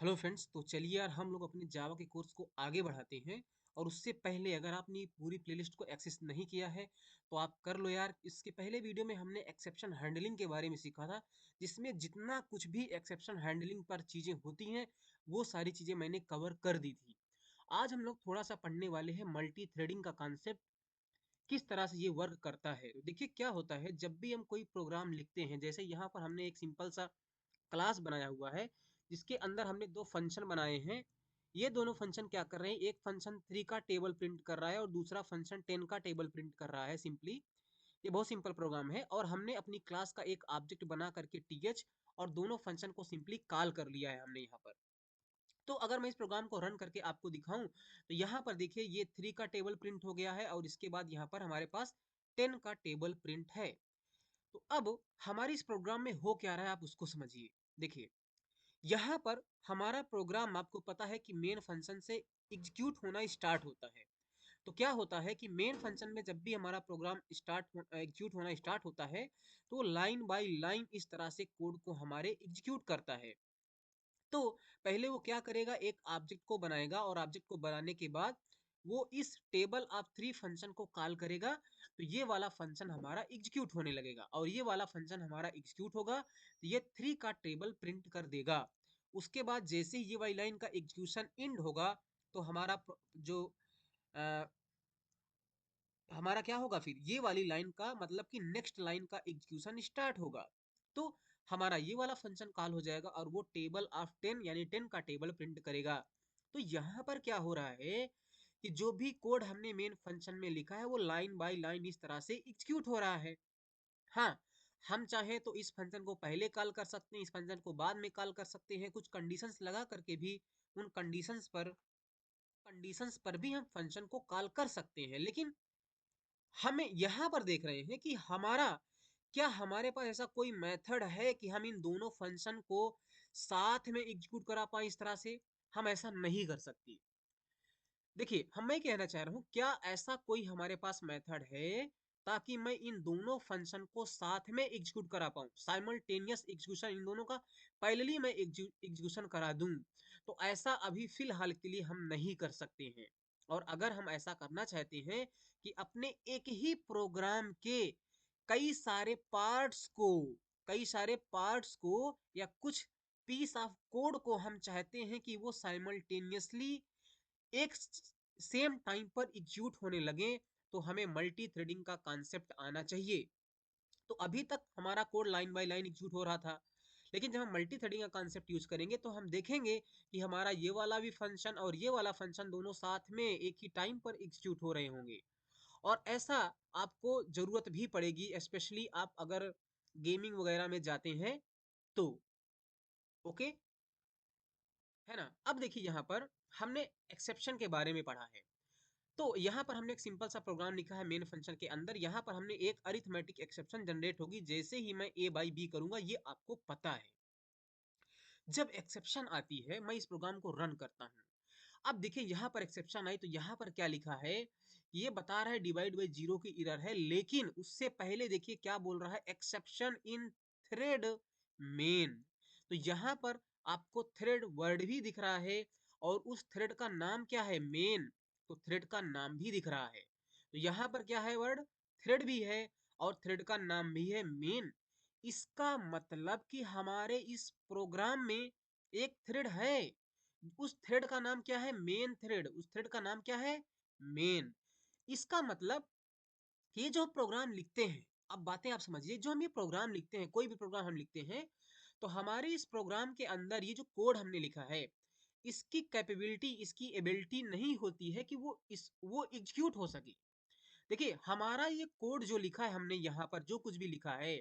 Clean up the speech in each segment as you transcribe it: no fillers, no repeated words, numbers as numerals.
Hello friends, तो चलिए यार हम लोग अपने जावा के कोर्स को आगे बढ़ाते हैं। और उससे पहले अगर आपने पूरी प्लेलिस्ट को एक्सेस नहीं किया है तो आप कर लो यार। इसके पहले वीडियो में हमने एक्सेप्शन हैंडलिंग के बारे में सीखा था, जिसमें जितना कुछ भी एक्सेप्शन हैंडलिंग पर चीज़ें होती हैं वो सारी चीज़ें मैंने कवर कर दी थी। आज हम लोग थोड़ा सा पढ़ने वाले हैं मल्टी थ्रेडिंग का कॉन्सेप्ट, किस तरह से ये वर्क करता है। तो देखिए क्या होता है, जब भी हम कोई प्रोग्राम लिखते हैं, जैसे यहाँ पर हमने एक सिंपल सा क्लास बनाया हुआ है जिसके अंदर हमने दो फंक्शन बनाए हैं। ये दोनों फंक्शन क्या कर रहे हैं, एक फंक्शन 3 का टेबल प्रिंट कर रहा है और दूसरा फंक्शन 10 का टेबल प्रिंट कर रहा है। सिंपली ये बहुत सिंपल प्रोग्राम है और हमने अपनी क्लास का एक ऑब्जेक्ट बना करके टीएच और दोनों फंक्शन को सिंपली कॉल कर लिया है हमने यहाँ पर। तो अगर मैं इस प्रोग्राम को रन करके आपको दिखाऊं तो यहाँ पर देखिए ये 3 का टेबल प्रिंट हो गया है और इसके बाद यहाँ पर हमारे पास 10 का टेबल प्रिंट है। तो अब हमारे इस प्रोग्राम में हो क्या रहा है आप उसको समझिए। देखिए यहाँ पर हमारा प्रोग्राम आपको पता है कि मेन फंक्शन से एग्जीक्यूट होना स्टार्ट होता है। तो क्या होता है कि मेन फंक्शन में जब भी हमारा प्रोग्राम एग्जीक्यूट होना स्टार्ट होता है तो लाइन बाय लाइन इस तरह से कोड को हमारे एग्जीक्यूट करता है। तो पहले वो क्या करेगा, एक ऑब्जेक्ट को बनाएगा और ऑब्जेक्ट को बनाने के बाद वो इस टेबल ऑफ 3 फंक्शन को कॉल करेगा। तो ये वाला फंक्शन हमारा एग्जीक्यूट होने लगेगा और ये वाला फंक्शन हमारा एग्जीक्यूट होगा तो ये 3 का टेबल प्रिंट कर देगा। उसके बाद जैसे ही ये वाली लाइन का एग्जीक्यूशन एंड होगा तो जो अ, हमारा क्या होगा, फिर ये वाली लाइन का मतलब कि नेक्स्ट लाइन का एग्जीक्यूशन स्टार्ट होगा। तो हमारा ये वाला फंक्शन कॉल हो जाएगा और वो टेबल ऑफ 10 यानी 10 का टेबल प्रिंट करेगा। तो यहाँ पर क्या हो रहा है कि जो भी कोड हमने मेन फंक्शन में लिखा है वो लाइन बाय लाइन इस तरह से एग्जीक्यूट हो रहा है। हाँ, हम चाहे तो इस फंक्शन को पहले कॉल कर सकते हैं, इस फंक्शन को बाद में कॉल कर सकते हैं, कुछ कंडीशंस लगा करके भी उन कंडीशंस पर भी हम फंक्शन को कॉल कर सकते हैं। लेकिन हमें यहाँ पर देख रहे हैं कि क्या हमारे पास ऐसा कोई मेथड है कि हम इन दोनों फंक्शन को साथ में एग्जीक्यूट करा पाए इस तरह से। हम ऐसा नहीं कर सकते। देखिए हम मैं कहना चाह रहा हूँ, क्या ऐसा कोई हमारे पास मेथड है ताकि मैं इन दोनों फंक्शन को साथ में एग्जीक्यूट करा पाऊँ, साइमल्टेनियस एग्जीक्यूशन इन दोनों का पैरेलली मैं एग्जीक्यूशन करा दूं। तो ऐसा अभी फिलहाल के लिए हम नहीं कर सकते हैं। और अगर हम ऐसा करना चाहते हैं कि अपने एक ही प्रोग्राम के कई सारे पार्ट्स को या कुछ पीस ऑफ कोड को हम चाहते हैं कि वो साइमल्टेनियसली एक सेम टाइम पर एग्जीक्यूट होने लगे, तो हमें मल्टी थ्रेडिंग का कॉन्सेप्ट आना चाहिए। तो अभी तक हमारा code line by line execute हो रहा था, लेकिन जब हम मल्टी थ्रेडिंग का कॉन्सेप्ट यूज करेंगे तो हम देखेंगे कि हमारा ये वाला भी फंक्शन और ये वाला फंक्शन दोनों साथ में एक ही टाइम पर एग्जीक्यूट हो रहे होंगे। और ऐसा आपको जरूरत भी पड़ेगी, स्पेशली आप अगर गेमिंग वगैरह में जाते हैं तो। ओके, है ना। अब देखिए यहाँ पर हमने एक्सेप्शन के बारे में पढ़ा है। तो यहाँ पर हमने एक सिंपल सा प्रोग्राम लिखा है मेन फंक्शन के अंदर। यहाँ पर हमने एक अरिथमेटिक एक्सेप्शन जनरेट होगी जैसे ही मैं ए बाई बी करूंगा, ये आपको पता है। जब एक्सेप्शन आती है मैं इस प्रोग्राम को रन करता हूँ। अब देखिए यहाँ पर एक्सेप्शन आई तो यहाँ पर क्या लिखा है, ये बता रहा है डिवाइड बाई जीरो की एरर है, लेकिन उससे पहले देखिए क्या बोल रहा है, एक्सेप्शन इन थ्रेड मेन। तो यहाँ पर आपको थ्रेड वर्ड भी दिख रहा है और उस थ्रेड का नाम क्या है, मेन। तो थ्रेड का नाम भी दिख रहा है। तो यहाँ पर क्या है, वर्ड थ्रेड भी है और थ्रेड का नाम भी है मेन। इसका मतलब कि हमारे इस प्रोग्राम में एक थ्रेड है, उस थ्रेड का नाम क्या है, मेन थ्रेड। उस थ्रेड का नाम क्या है, मेन। इसका मतलब ये जो प्रोग्राम लिखते हैं, अब बातें आप समझिए, जो हम ये प्रोग्राम लिखते हैं, कोई भी प्रोग्राम हम लिखते हैं, तो हमारे इस प्रोग्राम के अंदर ये जो कोड हमने लिखा है, इसकी कैपेबिलिटी, इसकी एबिलिटी नहीं होती है कि वो एग्जीक्यूट हो सके। देखिए हमारा ये कोड जो लिखा है हमने, यहाँ पर जो कुछ भी लिखा है,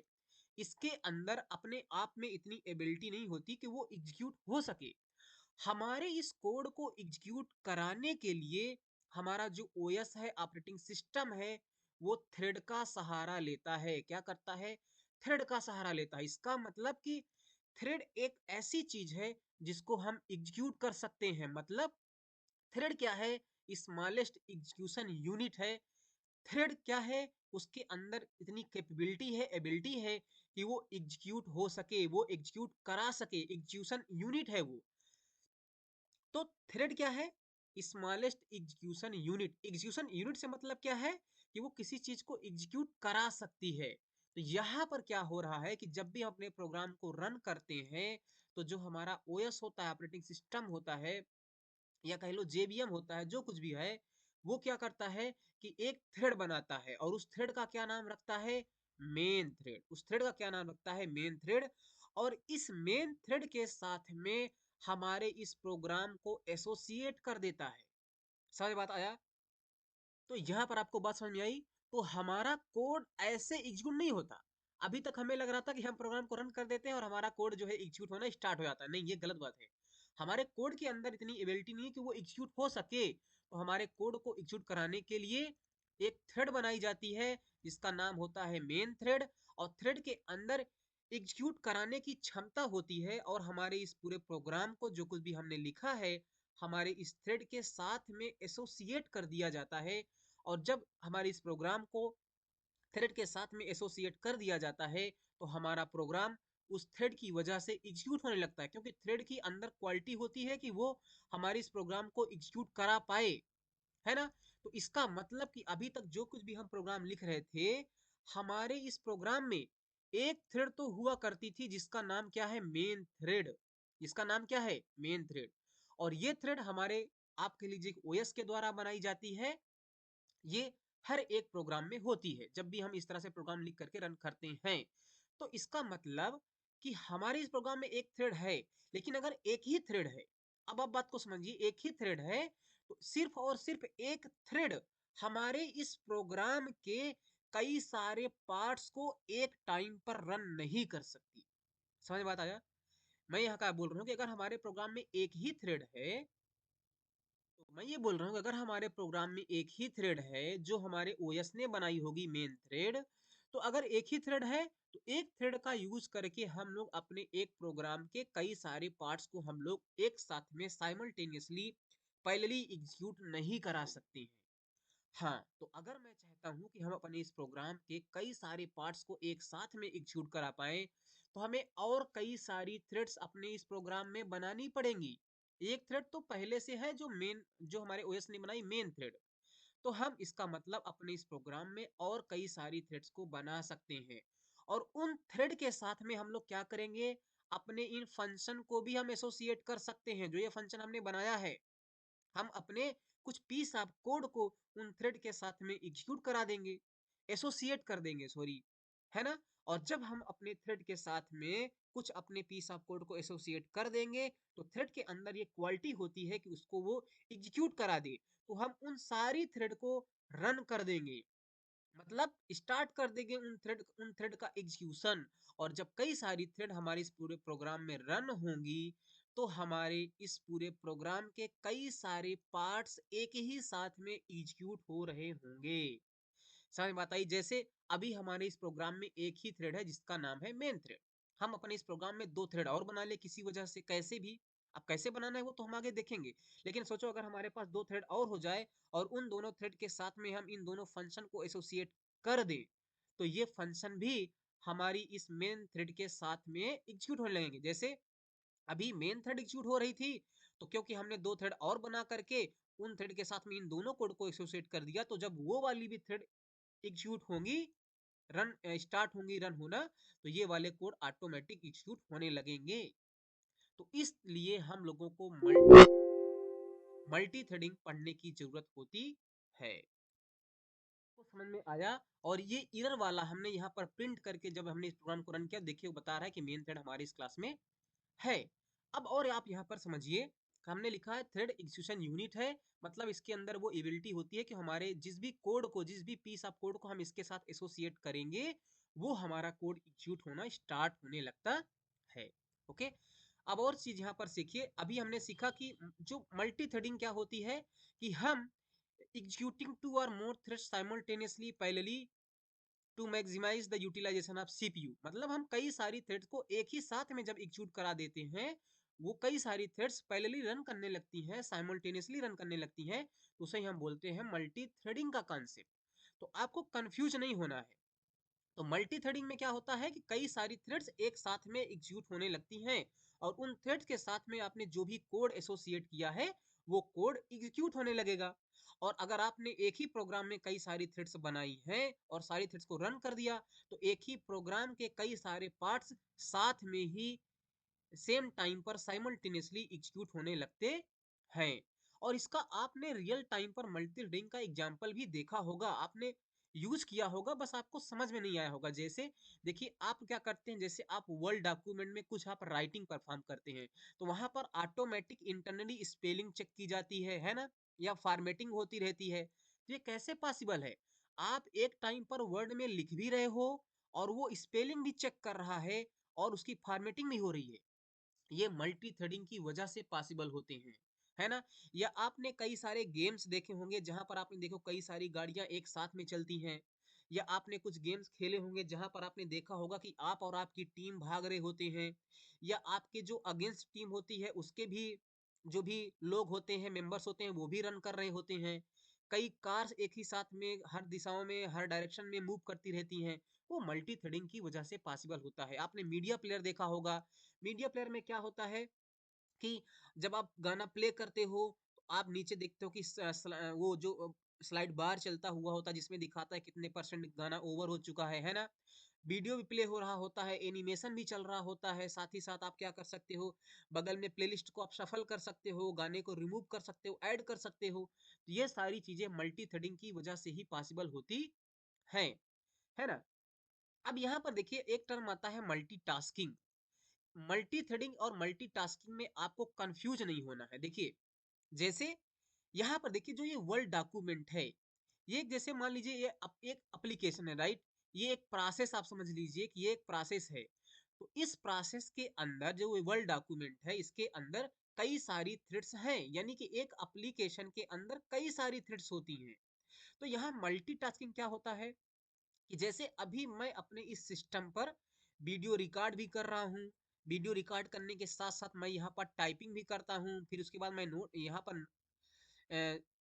इसके अंदर अपने आप में इतनी एबिलिटी नहीं होती कि वो एग्जीक्यूट हो सके। हमारे इस कोड को एग्जीक्यूट कराने के लिए हमारा जो ओएस है, ऑपरेटिंग सिस्टम है, वो थ्रेड का सहारा लेता है। क्या करता है, थ्रेड का सहारा लेता है। इसका मतलब कि थ्रेड एक ऐसी चीज है जिसको हम एग्जीक्यूट कर सकते हैं। मतलब थ्रेड क्या है, स्मॉलेस्ट एग्जीक्यूशन यूनिट है। थ्रेड क्या है, उसके अंदर इतनी कैपेबिलिटी है, एबिलिटी है कि वो एग्जीक्यूट हो सके, वो एग्जीक्यूट करा सके, एग्जीक्यूशन यूनिट है वो। तो थ्रेड क्या है? Smallest execution unit. Execution unit से मतलब क्या है कि वो किसी चीज को एग्जीक्यूट करा सकती है। तो यहाँ पर क्या हो रहा है कि जब भी हम अपने प्रोग्राम को रन करते हैं तो जो हमारा ओएस होता है, ऑपरेटिंग सिस्टम होता है, या कह लो जेबीएम होता है, जो कुछ भी है, वो क्या करता है कि एक थ्रेड बनाता है और उस थ्रेड का क्या नाम रखता है? Main thread. उस थ्रेड का क्या नाम रखता है? Main thread. और इस मेन थ्रेड के साथ में हमारे इस प्रोग्राम को एसोसिएट कर देता है। समझ बात आया? तो यहाँ पर आपको बात समझ में आई? तो हमारा कोड ऐसे एग्जीक्यूट नहीं होता। अभी तक हमें लग रहा था कि हम प्रोग्राम को रन कर देते हैं और हमारा कोड जो है एग्जीक्यूट होना स्टार्ट हो जाता है। नहीं, ये गलत बात है। हमारे कोड के अंदर इतनी एबिलिटी नहीं है कि वो एग्जीक्यूट हो सके। तो हमारे कोड को एग्जीक्यूट कराने के लिए एक थ्रेड बनाई जाती है जिसका नाम होता है मेन थ्रेड। और थ्रेड के अंदर एग्जीक्यूट कराने की क्षमता होती है और हमारे इस पूरे प्रोग्राम को जो कुछ भी हमने लिखा है हमारे इस थ्रेड के साथ में एसोसिएट कर दिया जाता है। और जब हमारे इस प्रोग्राम को थ्रेड के साथ में एसोसिएट कर दिया जाता है तो हमारा प्रोग्राम उस थ्रेड की वजह से एग्जीक्यूट होने लगता है, क्योंकि थ्रेड की अंदर क्वालिटी होती है कि वो हमारे इस प्रोग्राम को एग्जीक्यूट करा पाए, है ना? तो इसका मतलब कि अभी तक जो कुछ भी हम प्रोग्राम लिख रहे थे हमारे इस प्रोग्राम में एक थ्रेड तो हुआ करती थी जिसका नाम क्या है? Main thread. जिसका नाम क्या है? Main thread. और ये थ्रेड हमारे, आप कह लीजिए, ओएस के द्वारा बनाई जाती है। ये हर एक प्रोग्राम में होती है जब भी हम इस तरह से प्रोग्राम लिख करके रन करते हैं। तो इसका मतलब कि हमारे इस प्रोग्राम में एक थ्रेड है, लेकिन अगर एक ही थ्रेड है, अब आप बात को समझिए, एक ही थ्रेड है तो सिर्फ और सिर्फ एक थ्रेड हमारे इस प्रोग्राम के कई सारे पार्ट्स को एक टाइम पर रन नहीं कर सकती। समझ बात आया? मैं यहाँ का बोल रहा हूँ कि अगर हमारे प्रोग्राम में एक ही थ्रेड है, तो मैं ये बोल रहा हूँ कि अगर हमारे प्रोग्राम में एक ही थ्रेड है जो हमारे ओएस ने बनाई होगी मेन थ्रेड, तो अगर एक ही थ्रेड है तो एक थ्रेड का यूज करके हम लोग अपने एक प्रोग्राम के कई सारे पार्ट्स को हम लोग एक साथ में साइमल्टेनियसली पैरेलली एग्जीक्यूट नहीं करा सकते हैं। हाँ, तो अगर मैं चाहता हूँ कि हम अपने इस प्रोग्राम के कई सारे पार्ट्स को एक साथ में एग्जीक्यूट करा पाए तो हमें और कई सारी थ्रेड्स अपने इस प्रोग्राम में बनानी पड़ेंगी। एक थ्रेड तो पहले से है जो हमारे ओएस ने बनाई मेन थ्रेड। तो हम इसका मतलब अपने इस प्रोग्राम में और कई सारी थ्रेड्स को बना सकते हैं। और उन थ्रेड के साथ में हम लोग क्या करेंगे? अपने इन फंक्शन को भी हम एसोसिएट कर सकते हैं। जो ये फंक्शन हमने बनाया है हम अपने कुछ पीस ऑफ कोड को उन थ्रेड के साथ में एग्जीक्यूट करा देंगे, एसोसिएट कर देंगे, सॉरी, है ना? और जब हम अपने थ्रेड के साथ में कुछ अपने पीस ऑफ कोड को एसोसिएट कर देंगे तो थ्रेड के अंदर ये क्वालिटी होती है कि उसको वो एग्जीक्यूट करा दे। तो हम उन सारी थ्रेड को रन कर देंगे, मतलब स्टार्ट कर देंगे उन थ्रेड का एग्जीक्यूशन। और जब कई सारी थ्रेड हमारे इस पूरे प्रोग्राम में रन होंगी तो हमारे इस पूरे प्रोग्राम के कई सारे पार्ट्स एक ही साथ में एग्जीक्यूट हो रहे होंगे। समझ बात आई? जैसे अभी हमारे इस प्रोग्राम में एक ही थ्रेड है जिसका नाम है मेन थ्रेड। हम अपने इस प्रोग्राम में दो थ्रेड और बना ले किसी वजह से, कैसे भी। अब कैसे बनाना है वो तो हम आगे देखेंगे। लेकिन सोचो अगर हमारे पास दो थ्रेड और हो जाए और उन दोनों थ्रेड के साथ में हम इन दोनों फंक्शन को एसोसिएट कर दे तो ये फंक्शन भी हमारी इस मेन थ्रेड के साथ में एग्जीक्यूट होने लगेंगे। जैसे अभी मेन थ्रेड एग्जीक्यूट हो रही थी तो क्योंकि हमने दो थ्रेड और बना करके उन थ्रेड के साथ में इन दोनों कोड को एसोसिएट कर दिया, तो जब वो वाली भी थ्रेड एग्जीक्यूट होंगी, रन स्टार्ट होंगी रन होना, तो ये वाले कोड ऑटोमेटिक एग्जीक्यूट होने लगेंगे। तो इसलिए हम लोगों को मल्टी थ्रेडिंग पढ़ने की जरूरत होती है। तो समझ में आया? और ये एरर वाला हमने यहाँ पर प्रिंट करके जब हमने इस प्रोग्राम को रन किया, देखिए वो बता रहा है कि मेन थ्रेड हमारी इस क्लास में है। अब और आप यहाँ पर समझिए, हमने लिखा है थ्रेड एग्जीक्यूशन यूनिट है, मतलब इसके अंदर वो एबिलिटी होती है कि हमारे जिस भी कोड को, जिस भी पीस ऑफ कोड को हम इसके साथ एसोसिएट करेंगे वो हमारा कोड एग्जीक्यूट होना स्टार्ट होने लगता है। ओके, अब और चीज यहाँ पर सीखिए। अभी हमने सीखा कि जो मल्टी थ्रेडिंग क्या होती है कि हम एग्जीक्यूटिंग टू और more threads simultaneously parallelly to maximize the utilization of CPU. मतलब हम कई सारी थ्रेड्स को एक ही साथ में जब एग्जीक्यूट करा देते हैं वो कई सारी थ्रेड्स पैरेलली रन करने लगती हैं, साइमल्टेनियसली रन करने लगती हैं, तो उसे हम बोलते हैं मल्टी थ्रेडिंग का कॉन्सेप्ट। तो आपको कंफ्यूज नहीं होना है। तो मल्टी थ्रेडिंग में क्या होता है कि कई सारी थ्रेड्स एक साथ में एग्जीक्यूट होने लगती हैं और उन थ्रेड्स के साथ में आपने जो भी कोड एसोसिएट किया है वो कोड एग्जीक्यूट होने लगेगा। और अगर आपने एक ही प्रोग्राम में कई सारी थ्रेड्स बनाई हैं और सारी थ्रेड्स को रन कर दिया तो एक ही प्रोग्राम के कई सारे पार्ट्स साथ में ही सेम टाइम पर साइमल्टेनियसली एग्जीक्यूट होने लगते हैं। और इसका आपने रियल टाइम पर मल्टी थ्रेडिंग का एग्जांपल भी देखा होगा, आपने यूज किया होगा, बस आपको समझ में नहीं आया होगा। जैसे देखिए आप क्या करते हैं, जैसे आप वर्ड डॉक्यूमेंट में कुछ आप राइटिंग परफॉर्म करते हैं तो वहां पर ऑटोमेटिक इंटरनली स्पेलिंग चेक की जाती है ना, या फॉर्मेटिंग होती रहती है। तो ये कैसे पॉसिबल है, आप एक टाइम पर वर्ड में लिख भी रहे हो और वो स्पेलिंग भी चेक कर रहा है और उसकी फॉर्मेटिंग भी हो रही है। ये मल्टी थ्रेडिंग की वजह से पॉसिबल होते हैं, है ना। या आपने कई सारे गेम्स देखे होंगे जहां पर आपने देखो कई सारी गाड़ियां एक साथ में चलती हैं। या आपने कुछ गेम्स खेले होंगे जहां पर आपने देखा होगा कि आप और आपकी टीम भाग रहे होते हैं, या आपके जो अगेंस्ट टीम होती है उसके भी जो भी लोग होते हैं, मेंबर्स होते हैं, वो भी रन कर रहे होते हैं। कई कार्स एक ही साथ में हर दिशाओं में हर डायरेक्शन में मूव करती रहती हैं। वो मल्टी थ्रेडिंग की वजह से पॉसिबल होता है। आपने मीडिया प्लेयर देखा होगा, मीडिया प्लेयर में क्या होता है कि जब आप गाना प्ले करते हो तो आप नीचे देखते हो कि वो जो स्लाइड बार चलता हुआ होता है जिसमें दिखाता है कितने परसेंट गाना ओवर हो चुका है ना। वीडियो भी प्ले हो रहा होता है, एनिमेशन भी चल रहा होता है, साथ ही साथ आप क्या कर सकते हो, बगल में प्लेलिस्ट को आप शफल कर सकते हो, गाने को रिमूव कर सकते हो, ऐड कर सकते हो। तो ये सारी चीजें मल्टी थ्रेडिंग की वजह से ही पॉसिबल होती हैं, है ना। अब यहाँ पर देखिए एक टर्म आता है मल्टीटास्किंग। मल्टी थ्रेडिंग और मल्टीटास्किंग में आपको कंफ्यूज नहीं होना है। देखिए जैसे यहाँ पर देखिए जो ये वर्ड डॉक्यूमेंट है, ये जैसे मान लीजिए ये एक एप्लीकेशन है, राइट। ये एक प्रोसेस आप समझ लीजिए कि ये एक प्रोसेस है। तो इस प्रोसेस के अंदर जो वर्ड डॉक्यूमेंट है इसके अंदर कई सारी थ्रेड्स हैं, यानी कि एक एप्लीकेशन के अंदर कई सारी थ्रेड्स होती हैं। तो यहाँ मल्टीटास्किंग क्या होता है कि जैसे अभी मैं अपने इस सिस्टम पर वीडियो रिकॉर्ड भी कर रहा हूँ, वीडियो रिकॉर्ड करने के साथ साथ मैं यहाँ पर टाइपिंग भी करता हूँ, फिर उसके बाद मैं नोट यहाँ पर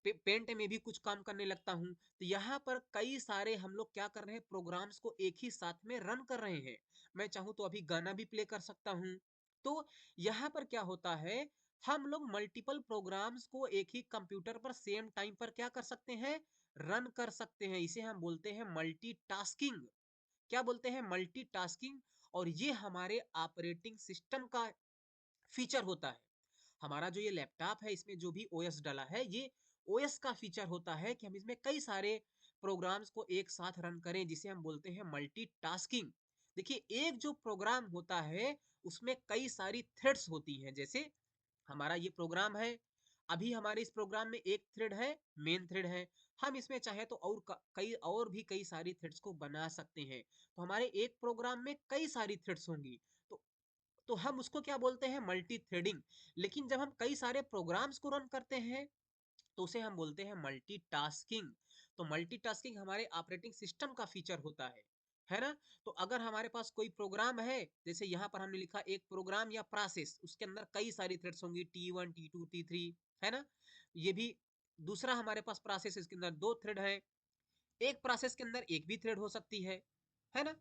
पेंट में भी कुछ काम करने लगता हूँ। तो यहाँ पर कई सारे हम लोग क्या कर रहे हैं, प्रोग्राम्स को एक ही साथ में रन कर रहे हैं। मैं चाहूँ तो अभी गाना भी प्ले कर सकता हूँ। तो यहाँ पर क्या होता है, हम लोग मल्टीपल प्रोग्राम्स को एक ही कंप्यूटर पर सेम टाइम पर क्या कर सकते हैं, रन कर सकते हैं। इसे हम बोलते हैं मल्टीटास्किंग। क्या बोलते हैं, मल्टीटास्किंग। और ये हमारे ऑपरेटिंग सिस्टम का फीचर होता है। हमारा जो ये लैपटॉप है इसमें जो भी ओएस डाला है, ये ओएस का फीचर होता है कि हम इसमें कई सारे प्रोग्राम्स को एक साथ रन करें, जिसे हम बोलते हैं मल्टीटास्किंग। देखिए एक जो प्रोग्राम होता है उसमें कई सारी थ्रेड्स होती हैं। जैसे हमारा ये प्रोग्राम है, अभी हमारे इस प्रोग्राम में एक थ्रेड है, मेन थ्रेड है। हम इसमें चाहे तो और कई और भी कई सारी थ्रेड्स को बना सकते हैं। तो हमारे एक प्रोग्राम में कई सारी थ्रेड्स होंगी। तो हम उसको क्या बोलते हैं, मल्टी थ्रेडिंग। लेकिन जब हम कई सारे प्रोग्राम्स को रन करते हैं तो उसे हम बोलते हैं मल्टीटास्किंग। तो मल्टीटास्किंग हमारे ऑपरेटिंग सिस्टम का फीचर होता है ना। तो अगर हमारे पास कोई प्रोग्राम है, जैसे यहाँ पर हमने लिखा एक प्रोग्राम या प्रोसेस, उसके अंदर कई सारी थ्रेड्स होंगी, T1 T2 T3, है ना। ये भी दूसरा हमारे पास प्रोसेस, इसके अंदर दो थ्रेड है। एक प्रोसेस के अंदर एक भी थ्रेड हो सकती है ना।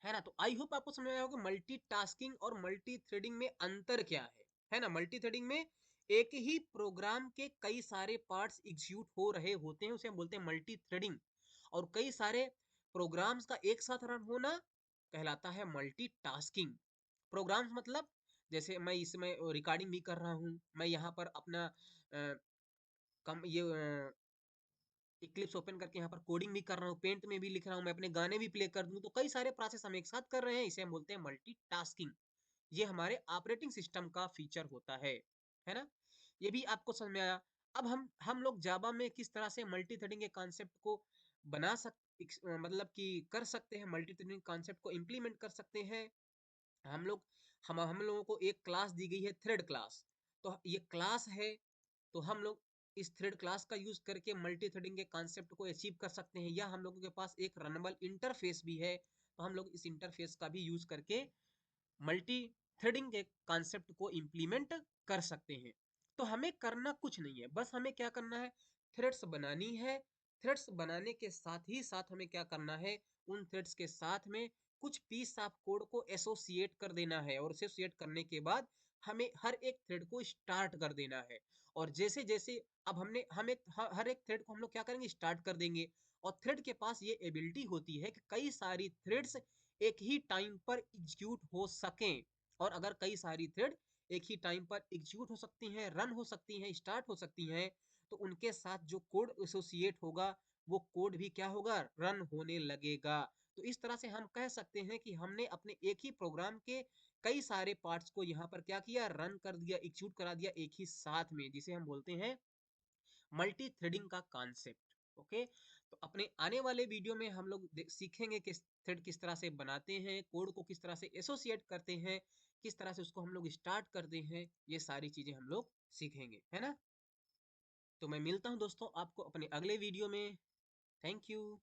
है ना। तो आई होप आपको समझ में आया होगा मल्टीटास्किंग और मल्टी थ्रेडिंग में अंतर क्या है ना। मल्टी थ्रेडिंग में एक ही प्रोग्राम के कई सारे पार्ट्स एग्जीक्यूट हो रहे होते हैं, उसे हम बोलते हैं मल्टी थ्रेडिंग। और कई सारे प्रोग्राम्स का एक साथ रन होना कहलाता है मल्टीटास्किंग। प्रोग्राम्स मतलब जैसे मैं इसमें रिकॉर्डिंग भी कर रहा हूँ, मैं यहाँ पर अपना कम ये इक्लिप्स ओपन करके यहाँ पर कोडिंग भी कर रहा हूँ, पेंट में भी लिख रहा हूँ, मैं अपने गाने भी प्ले कर दूं, तो कई सारे प्रोसेस हम एक साथ कर रहे हैं, इसे हम बोलते हैं मल्टीटास्किंग। ये हमारे ऑपरेटिंग सिस्टम का फीचर होता है ना। ये भी आपको समझ में आया। अब हम लोग जावा में किस तरह से मल्टी थ्रेडिंग के कॉन्सेप्ट को बना सक मतलब कि कर सकते हैं, मल्टी थ्रेडिंग कॉन्सेप्ट को इम्प्लीमेंट कर सकते हैं। हम लोग हम लोगों को एक क्लास दी गई है, थ्रेड क्लास। तो ये क्लास है, तो हम लोग इस थ्रेड क्लास का यूज करके मल्टी थ्रेडिंग के कॉन्सेप्ट को अचीव कर सकते हैं। या हम लोगों के पास एक रनबल इंटरफेस भी है, तो हम लोग इस इंटरफेस का भी यूज करके मल्टी थ्रेडिंग के कॉन्सेप्ट को इम्प्लीमेंट कर सकते हैं। तो हमें करना कुछ नहीं है, बस हमें क्या करना है, थ्रेड्स बनानी है। थ्रेड्स बनाने के साथ ही साथ हमें क्या करना है, उन थ्रेड्स के साथ में कुछ पीस ऑफ कोड को एसोसिएट कर देना है, और एसोसिएट करने के बाद हमें हर एक थ्रेड को स्टार्ट कर देना है। और जैसे जैसे अब हमने हम एक हर एक थ्रेड को हम लोग क्या करेंगे, स्टार्ट कर देंगे। और थ्रेड के पास ये एबिलिटी होती है कि कई सारी थ्रेड्स एक ही टाइम पर एग्जीक्यूट हो सकें। और अगर कई सारी थ्रेड एक ही टाइम पर एग्जीक्यूट हो सकती हैं, रन हो सकती हैं, स्टार्ट हो सकती हैं, तो उनके साथ जो कोड एसोसिएट होगा वो कोड भी क्या होगा, रन होने लगेगा। तो इस तरह से हम कह सकते हैं कि हमने अपने एक ही प्रोग्राम के कई सारे पार्ट्स को यहाँ पर क्या किया, रन कर दिया, एग्जीक्यूट करा दिया एक ही साथ में, जिसे हम बोलते हैं मल्टी थ्रेडिंग का कॉन्सेप्ट। ओके, तो अपने आने वाले वीडियो में हम लोग सीखेंगे कि थ्रेड किस तरह से बनाते हैं, कोड को किस तरह से एसोसिएट करते हैं, किस तरह से उसको हम लोग स्टार्ट करते हैं, ये सारी चीजें हम लोग सीखेंगे, है ना। तो मैं मिलता हूँ दोस्तों आपको अपने अगले वीडियो में। Thank you.